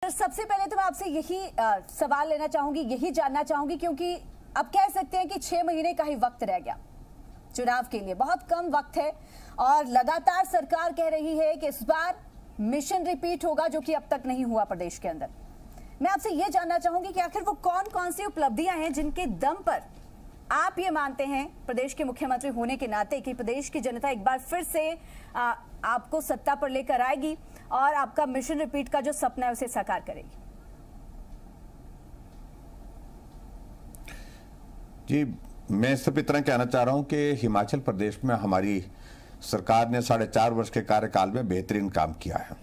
तो सबसे पहले तो मैं आपसे यही सवाल लेना चाहूंगी, यही जानना चाहूंगी, क्योंकि अब कह सकते हैं कि 6 महीने का ही वक्त रह गया चुनाव के लिए, बहुत कम वक्त है और लगातार सरकार कह रही है कि इस बार मिशन रिपीट होगा, जो कि अब तक नहीं हुआ प्रदेश के अंदर। मैं आपसे यह जानना चाहूंगी कि आखिर वो कौन कौन सी उपलब्धियां हैं जिनके दम पर आप ये मानते हैं प्रदेश के मुख्यमंत्री होने के नाते कि प्रदेश की जनता एक बार फिर से आपको सत्ता पर लेकर आएगी और आपका मिशन रिपीट का जो सपना है उसे साकार करेगी। जी, मैं सिर्फ इतना कहना चाह रहा हूं कि हिमाचल प्रदेश में हमारी सरकार ने 4.5 वर्ष के कार्यकाल में बेहतरीन काम किया है।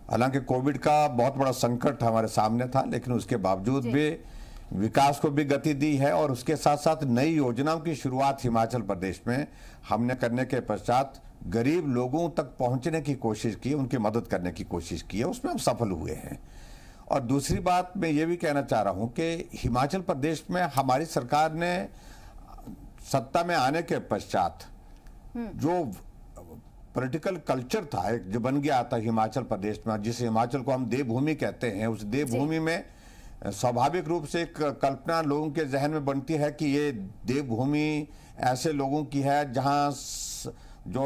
हालांकि कोविड का बहुत बड़ा संकट हमारे सामने था, लेकिन उसके बावजूद भी विकास को भी गति दी है और उसके साथ साथ नई योजनाओं की शुरुआत हिमाचल प्रदेश में हमने करने के पश्चात गरीब लोगों तक पहुंचने की कोशिश की, उनकी मदद करने की कोशिश की है, उसमें हम सफल हुए हैं। और दूसरी बात मैं ये भी कहना चाह रहा हूं कि हिमाचल प्रदेश में हमारी सरकार ने सत्ता में आने के पश्चात जो पॉलिटिकल कल्चर था एक जो बन गया था हिमाचल प्रदेश में, जिसे हिमाचल को हम देवभूमि कहते हैं, उस देवभूमि में स्वाभाविक रूप से एक कल्पना लोगों के जहन में बनती है कि ये देवभूमि ऐसे लोगों की है जहां जो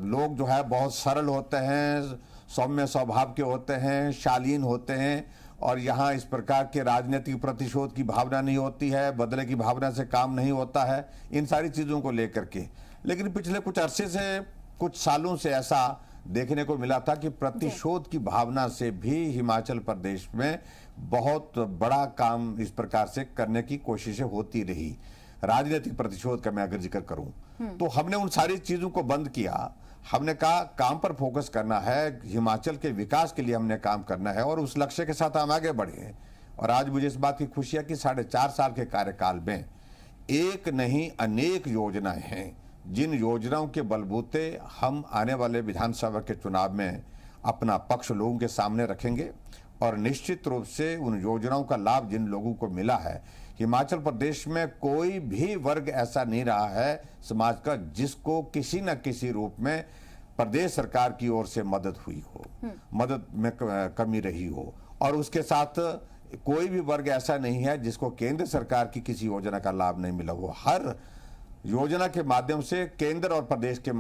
लोग जो है बहुत सरल होते हैं, सौम्य स्वभाव के होते हैं, शालीन होते हैं और यहाँ इस प्रकार के राजनीतिक प्रतिशोध की भावना नहीं होती है, बदले की भावना से काम नहीं होता है, इन सारी चीज़ों को लेकर के। लेकिन पिछले कुछ अरसे से, कुछ सालों से ऐसा देखने को मिला था कि प्रतिशोध की भावना से भी हिमाचल प्रदेश में बहुत बड़ा काम इस प्रकार से करने की कोशिशें होती रही। राजनीतिक प्रतिशोध का मैं अगर जिक्र करूं तो हमने उन सारी चीजों को बंद किया। हमने कहा काम पर फोकस करना है, हिमाचल के विकास के लिए हमने काम करना है और उस लक्ष्य के साथ हम आगे बढ़े। और आज मुझे इस बात की खुशी है कि 4.5 साल के कार्यकाल में एक नहीं अनेक योजनाएं हैं, जिन योजनाओं के बलबूते हम आने वाले विधानसभा के चुनाव में अपना पक्ष लोगों के सामने रखेंगे और निश्चित रूप से उन योजनाओं का लाभ जिन लोगों को मिला है, हिमाचल प्रदेश में कोई भी वर्ग ऐसा नहीं रहा है समाज का जिसको किसी न किसी रूप में प्रदेश सरकार की ओर से मदद हुई हो, मदद में कमी रही हो। और उसके साथ कोई भी वर्ग ऐसा नहीं है जिसको केंद्र सरकार की किसी योजना का लाभ नहीं मिला हो। हर योजना के माध्यम से केंद्र और प्रदेश के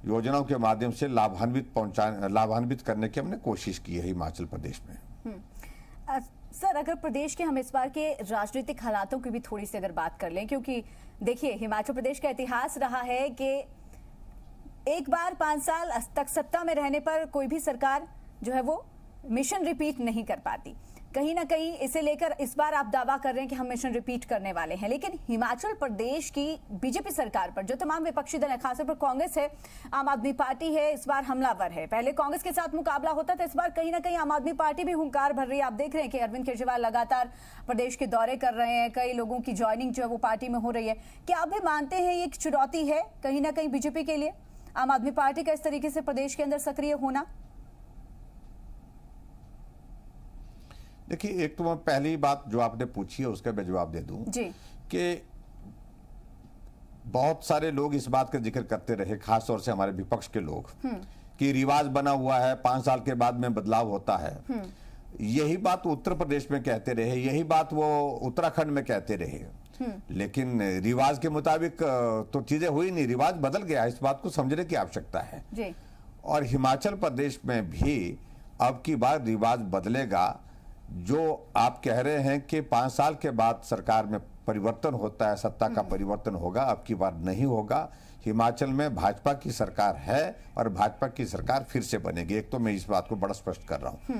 योजनाओं के माध्यम से लाभान्वित करने की हमने कोशिश की है हिमाचल प्रदेश में। सर, अगर प्रदेश के हम इस बार के राजनीतिक हालातों की भी थोड़ी सी अगर बात कर लें, क्योंकि देखिए हिमाचल प्रदेश का इतिहास रहा है कि एक बार 5 साल तक सत्ता में रहने पर कोई भी सरकार जो है वो मिशन रिपीट नहीं कर पाती। कहीं ना कहीं इसे लेकर इस बार आप दावा कर रहे हैं कि हम मिशन रिपीट करने वाले हैं, लेकिन हिमाचल प्रदेश की बीजेपी सरकार पर जो तमाम विपक्षी दल है, खासतौर पर कांग्रेस है, आम आदमी पार्टी है, इस बार हमलावर है। पहले कांग्रेस के साथ मुकाबला होता था, इस बार कहीं ना कहीं आम आदमी पार्टी भी हुंकार भर रही है। आप देख रहे हैं कि अरविंद केजरीवाल लगातार प्रदेश के दौरे कर रहे हैं, कई लोगों की ज्वाइनिंग जो है वो पार्टी में हो रही है। क्या आप भी मानते हैं ये एक चुनौती है कहीं ना कहीं बीजेपी के लिए, आम आदमी पार्टी का इस तरीके से प्रदेश के अंदर सक्रिय होना? देखिए, एक तो मैं पहली बात जो आपने पूछी है उसका मैं जवाब दे दूं कि बहुत सारे लोग इस बात का जिक्र करते रहे, खासतौर से हमारे विपक्ष के लोग, कि रिवाज बना हुआ है, 5 साल के बाद में बदलाव होता है। यही बात उत्तर प्रदेश में कहते रहे, यही बात वो उत्तराखंड में कहते रहे, लेकिन रिवाज के मुताबिक तो चीजें हुई नहीं, रिवाज बदल गया। इस बात को समझने की आवश्यकता है। और हिमाचल प्रदेश में भी अब की बार रिवाज बदलेगा। जो आप कह रहे हैं कि 5 साल के बाद सरकार में परिवर्तन होता है, सत्ता का परिवर्तन होगा, अब की बार नहीं होगा। हिमाचल में भाजपा की सरकार है और भाजपा की सरकार फिर से बनेगी। एक तो मैं इस बात को बड़ा स्पष्ट कर रहा हूं।